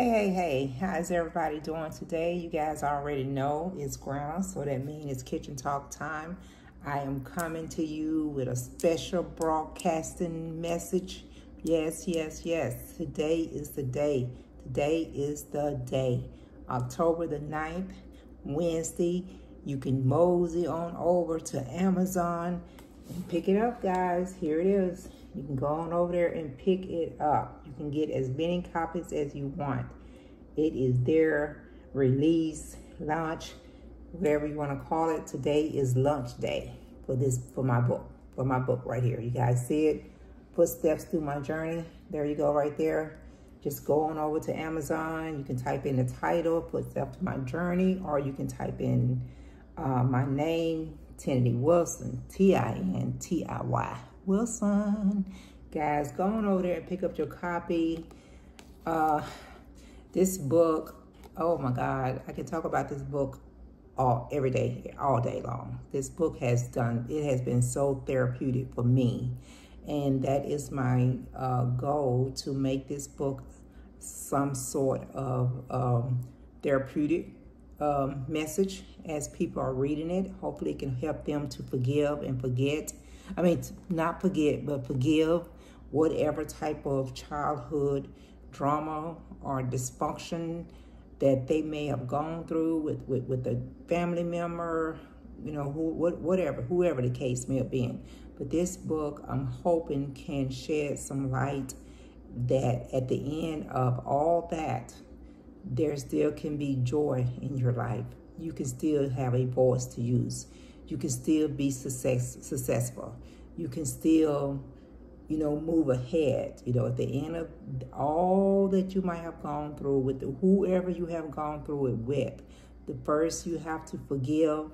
Hey, how's everybody doing today? You guys already know it's Granna, so that means it's kitchen talk time. I am coming to you with a special broadcasting message. Yes. Today is the day. Today is the day. October the 9th, Wednesday. You can mosey on over to Amazon and pick it up, guys. Here it is. You can go on over there and pick it up. You can get as many copies as you want. It is their release, launch, whatever you want to call it. Today is launch day for my book right here. You guys see it? Footsteps Through My Journey. There you go right there. Just go on over to Amazon. You can type in the title, Footsteps Through My Journey, or you can type in my name, Tintiy Wilson, Tintiy Wilson. Guys, go on over there and pick up your copy. This book, oh my God, I can talk about this book every day, all day long. This book has been so therapeutic for me. And that is my goal, to make this book some sort of therapeutic message as people are reading it. Hopefully it can help them to forgive and forget. I mean, not forget, but forgive whatever type of childhood drama or dysfunction that they may have gone through with a family member, you know, whoever the case may have been. But this book, I'm hoping, can shed some light that at the end of all that, there still can be joy in your life. You can still have a voice to use. You can still be successful. You can still, you know, move ahead. You know, at the end of all that you might have gone through with whoever you have gone through it with, first you have to forgive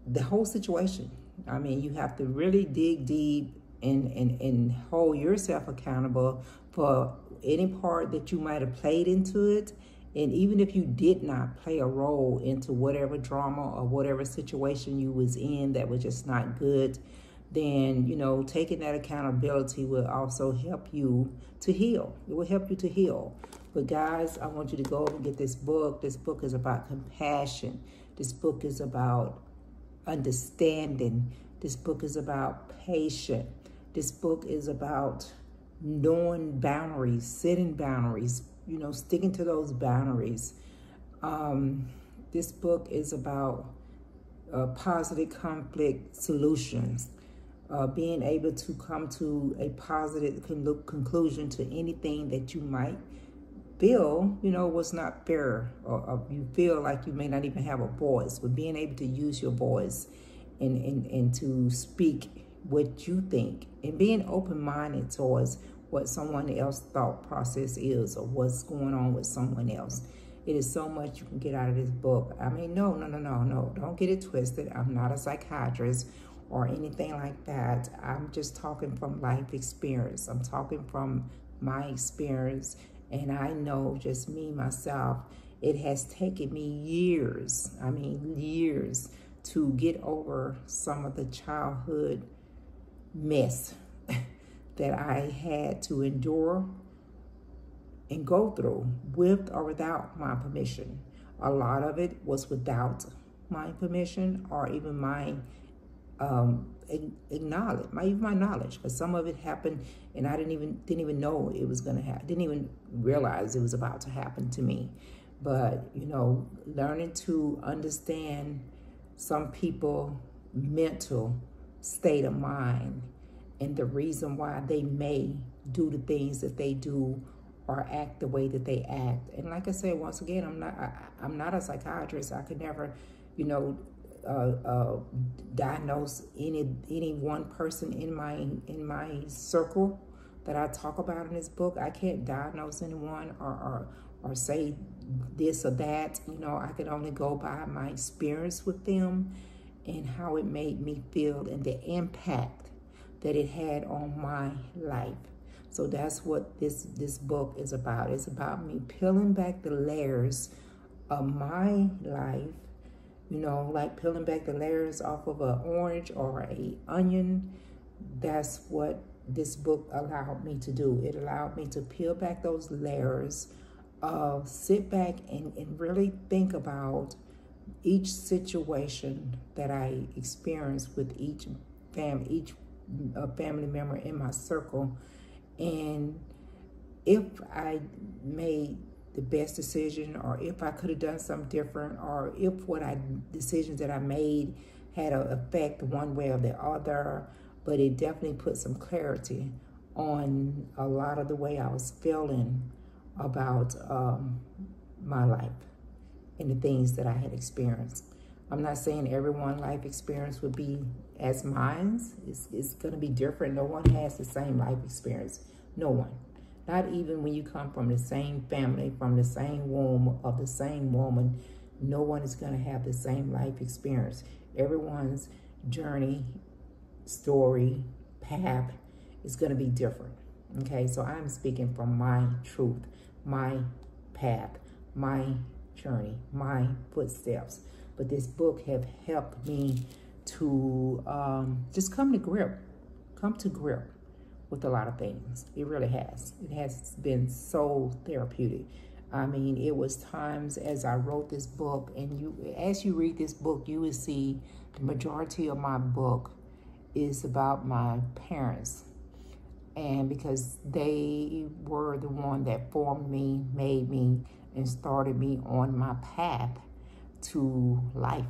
the whole situation. I mean, you have to really dig deep and hold yourself accountable for any part that you might have played into it. And even if you did not play a role into whatever drama or whatever situation you was in that was just not good, then, you know, taking that accountability will also help you to heal. It will help you to heal. But guys, I want you to go and get this book. This book is about compassion. This book is about understanding. This book is about patience. This book is about knowing boundaries, setting boundaries, you know, sticking to those boundaries. This book is about positive conflict solutions, being able to come to a positive conclusion to anything that you might feel, you know, was not fair, or you feel like you may not even have a voice, but being able to use your voice and to speak what you think, and being open-minded towards what someone else's thought process is, or what's going on with someone else. It is so much you can get out of this book. I mean, no, don't get it twisted. I'm not a psychiatrist or anything like that. I'm just talking from life experience. I'm talking from my experience, and I know, just me, myself, it has taken me years, I mean years, to get over some of the childhood mess that I had to endure and go through, with or without my permission. A lot of it was without my permission, or even my my knowledge. But some of it happened, and I didn't even know it was gonna happen. Didn't even realize it was about to happen to me. But, you know, learning to understand some people' mental state of mind and the reason why they may do the things that they do or act the way that they act. And like I said, once again, I'm not a psychiatrist. I could never, you know, diagnose any one person in my circle that I talk about in this book. I can't diagnose anyone or say this or that. You know, I could only go by my experience with them and how it made me feel and the impact that it had on my life. So that's what this book is about. It's about me peeling back the layers of my life, you know, like peeling back the layers off of an orange or an onion. That's what this book allowed me to do. It allowed me to peel back those layers sit back and really think about each situation that I experience with each family member in my circle, and if I made the best decision, or if I could have done something different, or if decisions that I made had an effect one way or the other. But it definitely put some clarity on a lot of the way I was feeling about my life and the things that I had experienced. I'm not saying everyone's life experience would be as mine. It's going to be different. No one has the same life experience. No one. Not even when you come from the same family, from the same womb of the same woman. No one is going to have the same life experience. Everyone's journey, story, path is going to be different. Okay, so I'm speaking from my truth, my path, my journey, my footsteps. But this book have helped me to just come to grip with a lot of things. It really has. It has been so therapeutic. I mean, it was times as I wrote this book, and as you read this book, you will see the majority of my book is about my parents. And because they were the one that formed me, made me, and started me on my path to life.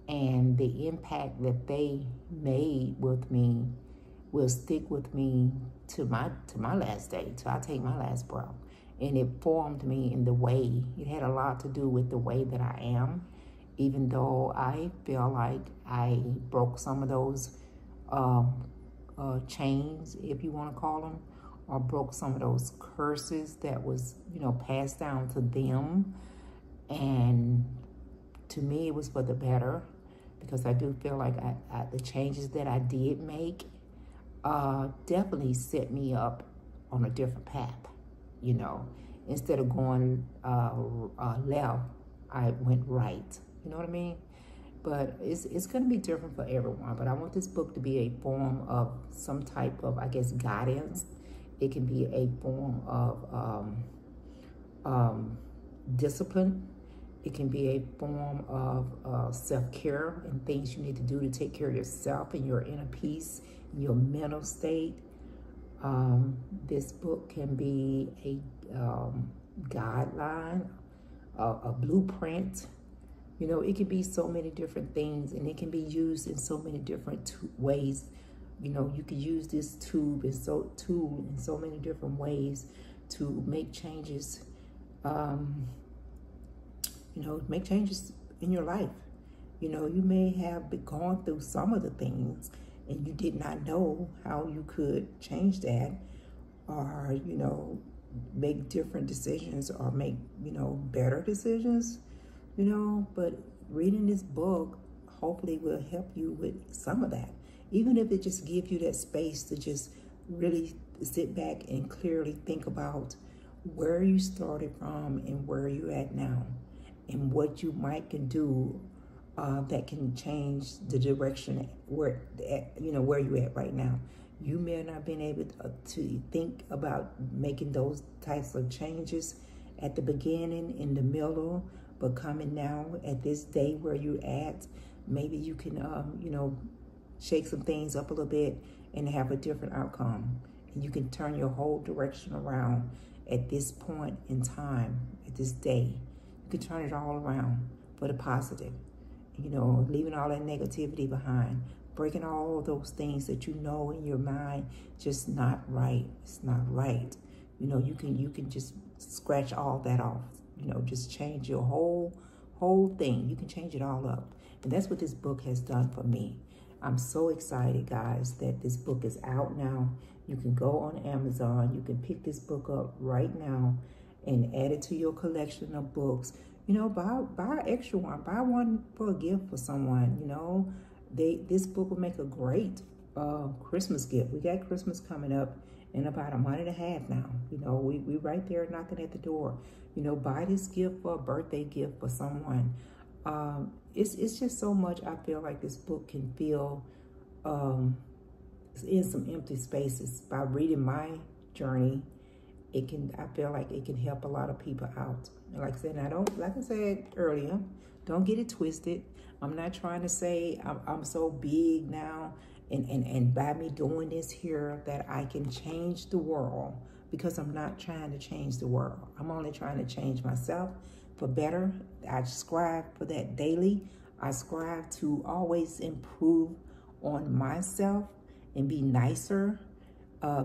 And the impact that they made with me will stick with me to my last day, till I take my last breath. And it formed me in the way, it had a lot to do with the way that I am, even though I feel like I broke some of those chains, if you want to call them, or broke some of those curses that was, passed down to them. And to me, it was for the better, because I do feel like the changes that I did make definitely set me up on a different path. Instead of going left, I went right. You know what I mean? But it's going to be different for everyone. But I want this book to be a form of some type of, I guess, guidance. It can be a form of discipline. It can be a form of self-care and things you need to do to take care of yourself and your inner peace, your mental state. This book can be a guideline, a blueprint. It can be so many different things, and it can be used in so many different ways. You can use this tool in so many different ways to make changes. Make changes in your life. You may have gone through some of the things, and you did not know how you could change that, or make different decisions, or make better decisions. But reading this book hopefully will help you with some of that, even if it just gives you that space to just really sit back and clearly think about where you started from and where you're at now, and what you can do that can change the direction where you're at right now. You may not have been able to think about making those types of changes at the beginning, in the middle, but coming now at this day where you're at, maybe you can, shake some things up a little bit and have a different outcome. And you can turn your whole direction around at this point in time, at this day. You can turn it all around for the positive. Leaving all that negativity behind, breaking all of those things that in your mind just not right. It's not right. You can just scratch all that off. Just change your whole thing. You can change it all up. And that's what this book has done for me. I'm so excited, guys, that this book is out now. You can go on Amazon. You can pick this book up right now and add it to your collection of books. Buy an extra one. Buy one for a gift for someone. This book will make a great Christmas gift. We got Christmas coming up in about a month and a half now. We right there knocking at the door. Buy this gift for a birthday gift for someone. It's just so much. I feel like this book can fill in some empty spaces by reading my journey I feel like it can help a lot of people out. And like I said, like I said earlier, don't get it twisted. I'm not trying to say I'm so big now and by me doing this here that I can change the world, because I'm not trying to change the world. I'm only trying to change myself for better. I strive for that daily. I strive to always improve on myself and be nicer,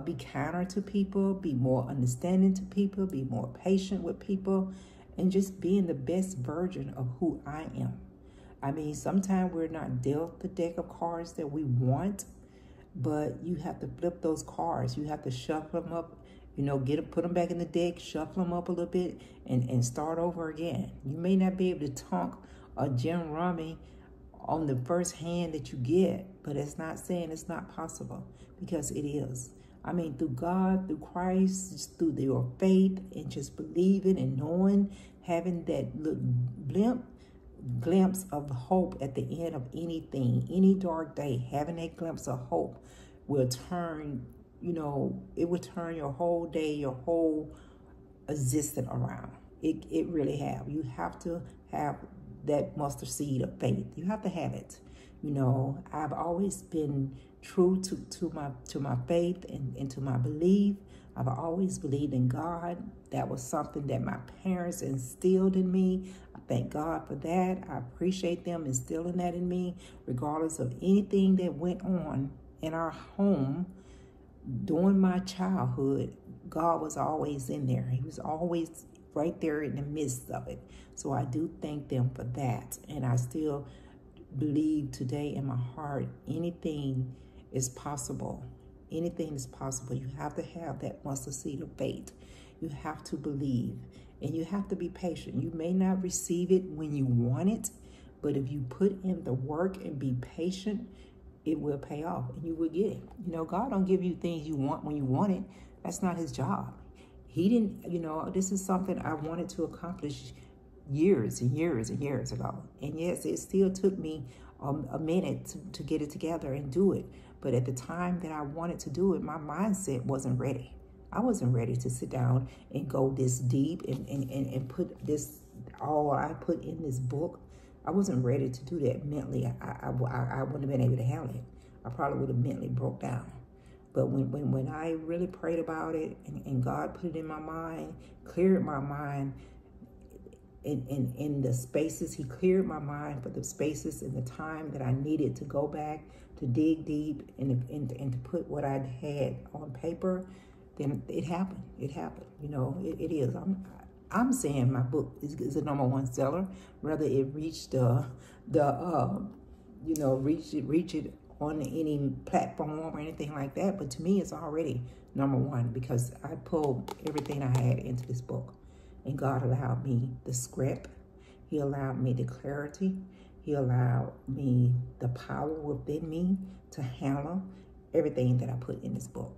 be kinder to people, be more understanding to people, be more patient with people, and just being the best version of who I am. I mean, sometimes we're not dealt the deck of cards that we want, but you have to flip those cards. You have to shuffle them up, you know, put them back in the deck, shuffle them up a little bit, and start over again. You may not be able to tonk a gem rummy on the first hand that you get, but it's not saying it's not possible, because it is. I mean, through God, through Christ, just through your faith and just believing and knowing, having that little glimpse of hope at the end of anything, any dark day, having that glimpse of hope will turn, you know, it will turn your whole day, your whole existence around. It really have. You have to have that mustard seed of faith. You have to have it. You know, I've always been true to my faith and to my belief. I've always believed in God. That was something that my parents instilled in me. I thank God for that. I appreciate them instilling that in me, regardless of anything that went on in our home during my childhood. God was always in there. He was always right there in the midst of it. So I do thank them for that. And I still believe today in my heart, anything is possible. Anything is possible. You have to have that mustard seed of faith. You have to believe, and you have to be patient. You may not receive it when you want it, but if you put in the work and be patient, it will pay off and you will get it. You know, God don't give you things you want when you want it. That's not his job. He didn't, you know, this is something I wanted to accomplish years and years and years ago. And yes, it still took me a minute to get it together and do it. But at the time that I wanted to do it, my mindset wasn't ready. I wasn't ready to sit down and go this deep and put this, all I put in this book. I wasn't ready to do that mentally. I wouldn't have been able to handle it. I probably would have mentally broke down. But when I really prayed about it and God put it in my mind, cleared my mind in the spaces, he cleared my mind for the spaces and the time that I needed to go back, to dig deep and to put what I'd had on paper, then it happened. It happened. You know, it is. I'm saying my book is a #1 seller. Whether it reached reach it on any platform or anything like that, but to me it's already #1 because I pulled everything I had into this book, and God allowed me the script. He allowed me the clarity. He allowed me the power within me to handle everything that I put in this book.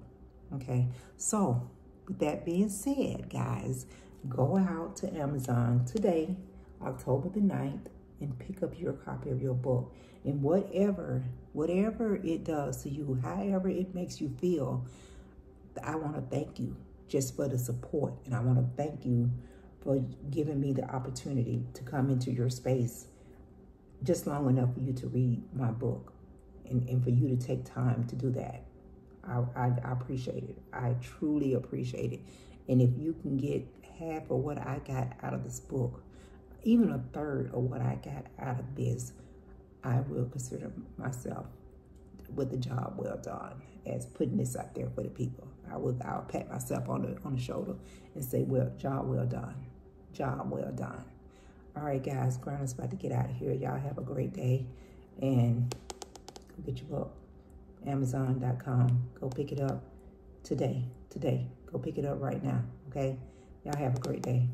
Okay, so with that being said, guys, go out to Amazon today, October the 9th, and pick up your copy of your book. And whatever it does to you, however it makes you feel, I want to thank you just for the support. And I want to thank you for giving me the opportunity to come into your space just long enough for you to read my book and for you to take time to do that. I appreciate it. I truly appreciate it. And if you can get half of what I got out of this book, even a third of what I got out of this, I will consider myself with the job well done, as putting this out there for the people. I'll pat myself on the shoulder and say, well, job well done. Job well done. All right, guys, Granna's about to get out of here. Y'all have a great day, and go get your book. Amazon.com. Go pick it up today. Go pick it up right now, okay? Y'all have a great day.